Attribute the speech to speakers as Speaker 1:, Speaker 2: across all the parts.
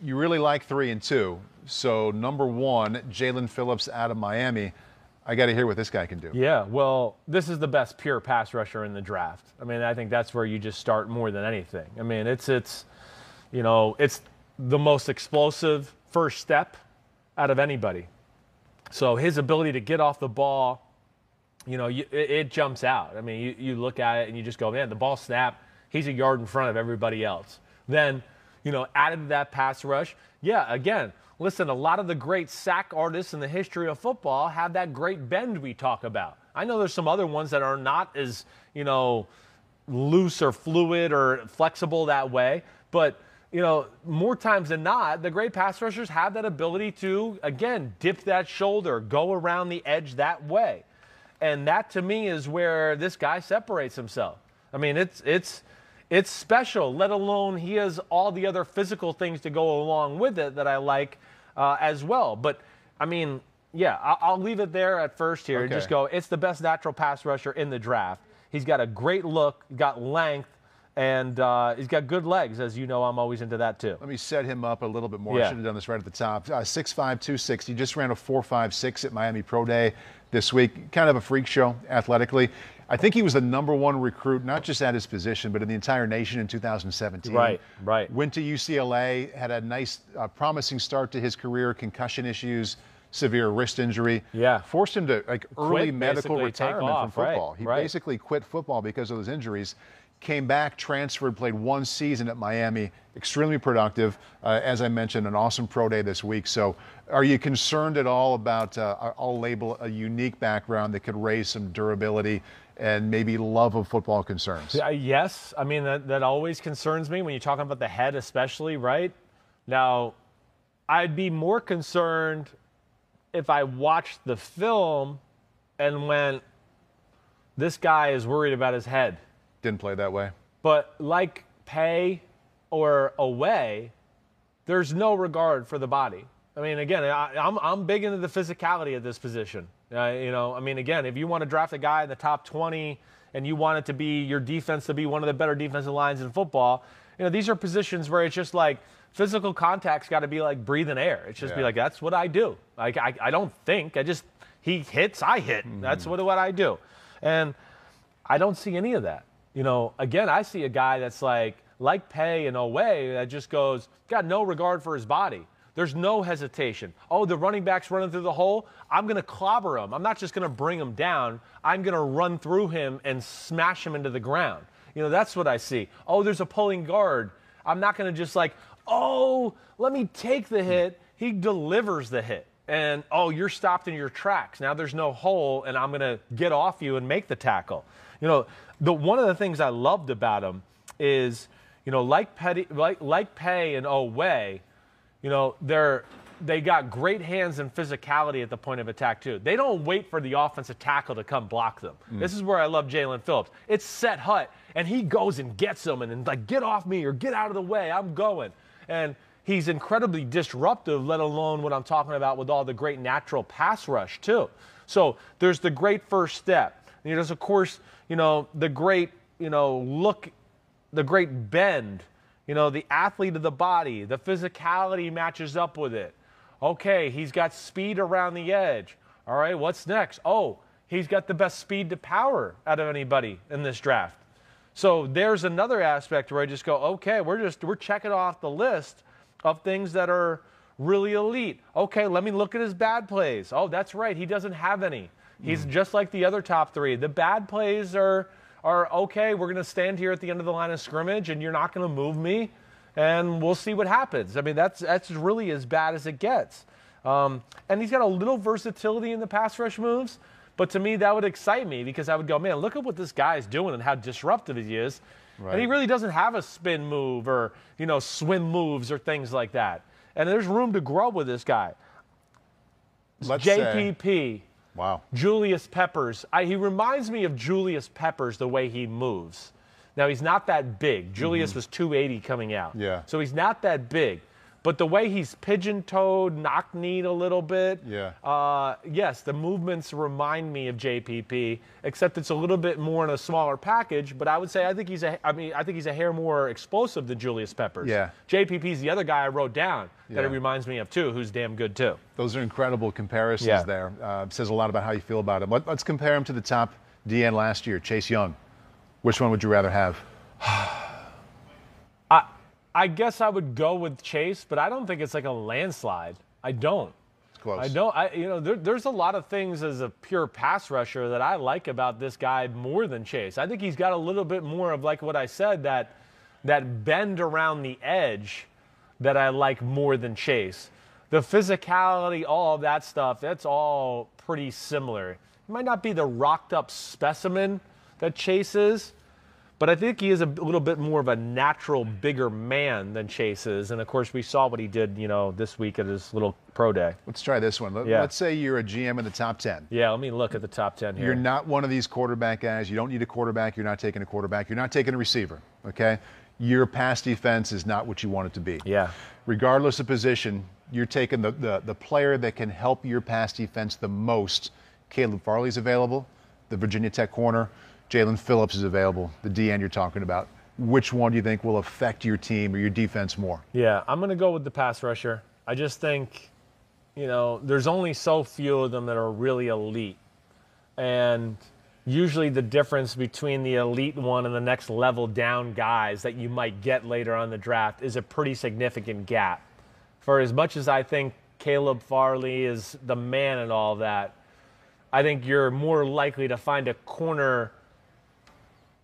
Speaker 1: You really like 3 and 2. So number 1, Jaelan Phillips out of Miami. I got to hear what this guy can do.
Speaker 2: Yeah, well, this is the best pure pass rusher in the draft. I mean, I think that's where you just start more than anything. I mean, it's the most explosive first step out of anybody. So his ability to get off the ball, it jumps out. I mean, you look at it and you just go, man, the ball snapped. He's a yard in front of everybody else. Then, added to that pass rush, yeah, again, listen, a lot of the great sack artists in the history of football have that great bend we talk about. I know there's some other ones that are not as, loose or fluid or flexible that way. But, more times than not, the great pass rushers have that ability to, again, dip that shoulder, go around the edge that way. And that, to me, is where this guy separates himself. I mean, it's special, let alone he has all the other physical things to go along with it that I like as well. But, I mean, yeah, I'll leave it there at first here and just go, it's the best natural pass rusher in the draft. He's got a great look, got length, and he's got good legs. As you know, I'm always into that too.
Speaker 1: Let me set him up a little bit more. I should have done this right at the top. 6'5", 260. Just ran a 4.56 at Miami Pro Day this week. Kind of a freak show athletically. I think he was the #1 recruit, not just at his position, but in the entire nation in 2017.
Speaker 2: Right.
Speaker 1: Went to UCLA, had a nice, promising start to his career, concussion issues, severe wrist injury.
Speaker 2: Yeah.
Speaker 1: Forced him to early medical retirement from football.
Speaker 2: Right.
Speaker 1: He basically quit football because of those injuries. Came back, transferred, played 1 season at Miami, extremely productive. As I mentioned, an awesome pro day this week. So are you concerned at all about, I'll label a unique background that could raise some durability and maybe love of football concerns?
Speaker 2: Yes. I mean, that always concerns me when you're talking about the head especially, right? Now, I'd be more concerned if I watched the film and went, this guy is worried about his head.
Speaker 1: Didn't play that way.
Speaker 2: But like pay or away, there's no regard for the body. I mean, again, I'm big into the physicality of this position. I mean, again, if you want to draft a guy in the top 20 and you want it to be your defense to be one of the better defensive lines in football, these are positions where it's just like physical contact's got to be like breathing air. It's just be like, that's what I do. Like, I don't think. He hits, I hit. Mm-hmm. That's what I do. And I don't see any of that. Again, I see a guy that's like Pay in a way that just goes, got no regard for his body. There's no hesitation. Oh, the running back's running through the hole. I'm going to clobber him. I'm not just going to bring him down. I'm going to run through him and smash him into the ground. That's what I see. Oh, there's a pulling guard. I'm not going to just like, oh, let me take the hit. He delivers the hit. And, oh, you're stopped in your tracks. Now there's no hole, and I'm going to get off you and make the tackle. One of the things I loved about him is, like Pay and Oweh, they got great hands and physicality at the point of attack too. They don't wait for the offensive tackle to come block them. This is where I love Jaelan Phillips. It's set hut, and he goes and gets them and like, get off me or get out of the way. I'm going. And he's incredibly disruptive, let alone what I'm talking about with all the great natural pass rush too. So there's the great first step. And there's, of course, the great, look, the great bend, the athlete of the body, the physicality matches up with it. Okay, he's got speed around the edge. All right, what's next? Oh, he's got the best speed to power out of anybody in this draft. So there's another aspect where I just go, okay, we're checking off the list of things that are really elite. Okay, let me look at his bad plays. Oh, that's right, he doesn't have any. He's just like the other top 3. The bad plays are okay, we're going to stand here at the end of the line of scrimmage and you're not going to move me and we'll see what happens. I mean, that's really as bad as it gets. And he's got a little versatility in the pass rush moves, but to me that would excite me because I would go, man, look at what this guy's doing and how disruptive he is. Right. And he really doesn't have a spin move or, swim moves or things like that. And there's room to grow with this guy. JPP.
Speaker 1: Wow.
Speaker 2: Julius Peppers. He reminds me of Julius Peppers the way he moves. Now, he's not that big. Julius was 280 coming out.
Speaker 1: Yeah.
Speaker 2: So he's not that big. But the way he's pigeon-toed, knock-kneed a little bit, yes, the movements remind me of JPP, except it's a little bit more in a smaller package. But I would say I think he's a hair more explosive than Julius Peppers.
Speaker 1: Yeah.
Speaker 2: JPP's the other guy I wrote down that it reminds me of too, who's damn good too.
Speaker 1: Those are incredible comparisons there. Says a lot about how you feel about him. Let's compare him to the top DN last year, Chase Young. Which one would you rather have?
Speaker 2: I guess I would go with Chase, but I don't think it's like a landslide. I don't.
Speaker 1: It's close.
Speaker 2: I don't. There's a lot of things as a pure pass rusher that I like about this guy more than Chase. I think he's got a little bit more of, like what I said, that bend around the edge that I like more than Chase. The physicality, all of that stuff, that's all pretty similar. He might not be the rocked up specimen that Chase is, but I think he is a little bit more of a natural, bigger man than Chase is. And, of course, we saw what he did, this week at his little pro day.
Speaker 1: Let's try this one. Let's say you're a GM in the top 10.
Speaker 2: Yeah, let me look at the top 10 here.
Speaker 1: You're not one of these quarterback guys. You don't need a quarterback. You're not taking a quarterback. You're not taking a receiver, okay? Your pass defense is not what you want it to be.
Speaker 2: Yeah.
Speaker 1: Regardless of position, you're taking the player that can help your pass defense the most. Caleb Farley's available, the Virginia Tech corner. Jaelan Phillips is available, the DN you're talking about. Which one do you think will affect your team or your defense more?
Speaker 2: Yeah, I'm going to go with the pass rusher. I just think, there's only so few of them that are really elite. And usually the difference between the elite one and the next level down guys that you might get later on in the draft is a pretty significant gap. For as much as I think Caleb Farley is the man and all that, I think you're more likely to find a corner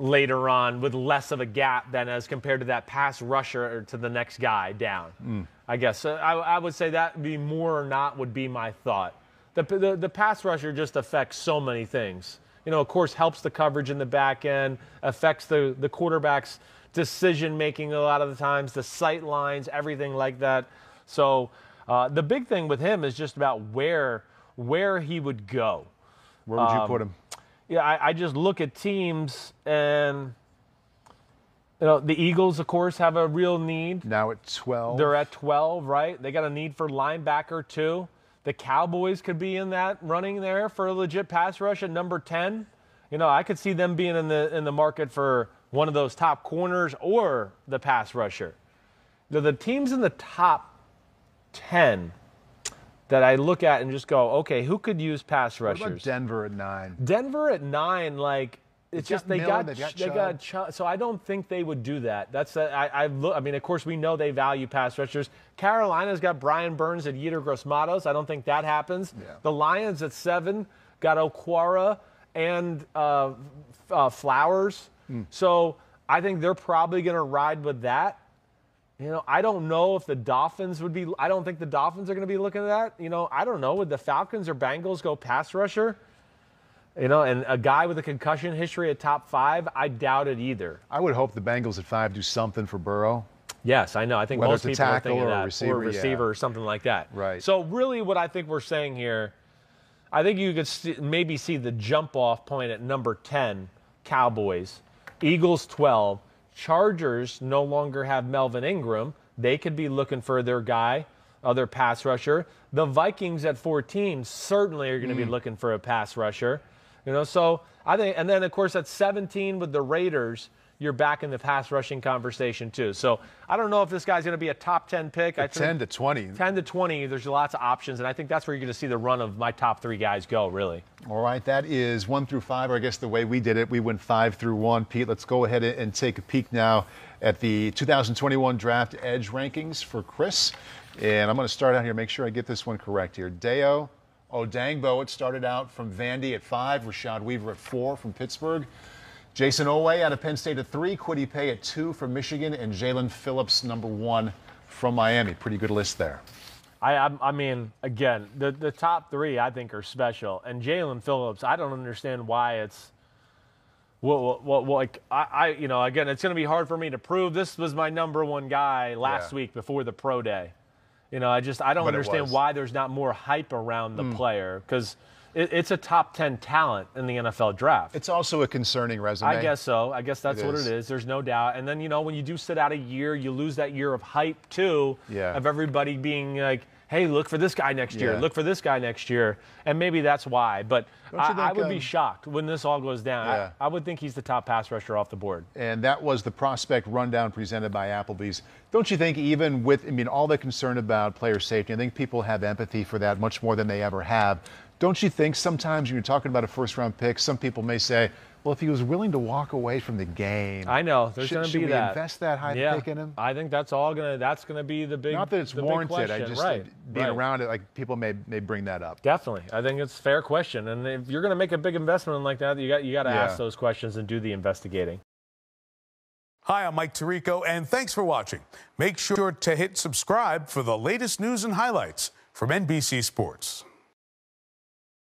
Speaker 2: later on with less of a gap than as compared to that pass rusher to the next guy down. I guess. So I would say that would be more or not would be my thought. The pass rusher just affects so many things. Of course, helps the coverage in the back end, affects the quarterback's decision-making a lot of the times, the sight lines, everything like that. So the big thing with him is just about where he would go.
Speaker 1: Where would you put him?
Speaker 2: Yeah, I just look at teams, and the Eagles, of course, have a real need.
Speaker 1: Now at 12.
Speaker 2: They're at 12, right? They got a need for linebacker too. The Cowboys could be in that running there for a legit pass rush at number 10. I could see them being in the market for one of those top corners or the pass rusher. The teams in the top 10 that I look at and just go, okay, who could use pass rushers?
Speaker 1: What about Denver at 9?
Speaker 2: Denver at 9, it's just they got Chubb. So I don't think they would do that. Of course, we know they value pass rushers. Carolina's got Brian Burns at Yetur Gross-Matos. I don't think that happens. Yeah. The Lions at 7 got Okwara and Flowers. So I think they're probably going to ride with that. I don't know if the Dolphins would be – I don't think the Dolphins are going to be looking at that. I don't know. Would the Falcons or Bengals go pass rusher? And a guy with a concussion history at top 5, I doubt it either.
Speaker 1: I would hope the Bengals at 5 do something for Burrow.
Speaker 2: Yes, I know. I think
Speaker 1: whether
Speaker 2: most people are thinking that.
Speaker 1: Receiver,
Speaker 2: or a receiver or something like that.
Speaker 1: Right.
Speaker 2: So really what I think we're saying here, I think you could maybe see the jump-off point at number 10, Cowboys. Eagles 12. Chargers no longer have Melvin Ingram. They could be looking for their guy, other pass rusher. The Vikings at 14 certainly are going to be looking for a pass rusher. So I think, and then of course at 17 with the Raiders, you're back in the pass rushing conversation too. So I don't know if this guy's going to be a top 10 pick.
Speaker 1: 10 to 20.
Speaker 2: 10 to 20, there's lots of options, and I think that's where you're going to see the run of my top 3 guys go, really.
Speaker 1: All right, that is 1 through 5, or I guess the way we did it, we went 5 through 1. Pete, let's go ahead and take a peek now at the 2021 Draft Edge rankings for Chris. And I'm going to start out here, make sure I get this one correct here. Dayo Odangbo, it started out from Vandy at 5, Rashad Weaver at 4 from Pittsburgh. Jason Oweh out of Penn State at 3, Kwity Paye at 2 from Michigan, and Jaelan Phillips, number 1 from Miami. Pretty good list there.
Speaker 2: I mean, again, the top 3 I think are special, and Jaelan Phillips, I don't understand why it's. Again, it's going to be hard for me to prove. This was my number 1 guy last week before the pro day. I don't understand why there's not more hype around the player, because it's a top 10 talent in the NFL draft.
Speaker 1: It's also a concerning resume.
Speaker 2: I guess so. I guess that's what it is. There's no doubt. And then, when you do sit out a year, you lose that year of hype, too, of everybody being like, hey, look for this guy next year. Look for this guy next year. And maybe that's why. But I would be shocked when this all goes down. I would think he's the top pass rusher off the board.
Speaker 1: And that was the prospect rundown presented by Applebee's. Don't you think even with, all the concern about player safety, I think people have empathy for that much more than they ever have. Don't you think sometimes when you're talking about a first-round pick, some people may say, well, if he was willing to walk away from the game,
Speaker 2: I know there's going to be
Speaker 1: should we
Speaker 2: that.
Speaker 1: invest that high pick in him?
Speaker 2: I think that's gonna be the big.
Speaker 1: Not that it's warranted. I just being
Speaker 2: right.
Speaker 1: around it, like people may bring that up.
Speaker 2: Definitely, I think it's a fair question, and if you're going to make a big investment like that, you got to ask those questions and do the investigating.
Speaker 3: Hi, I'm Mike Tirico, and thanks for watching. Make sure to hit subscribe for the latest news and highlights from NBC Sports.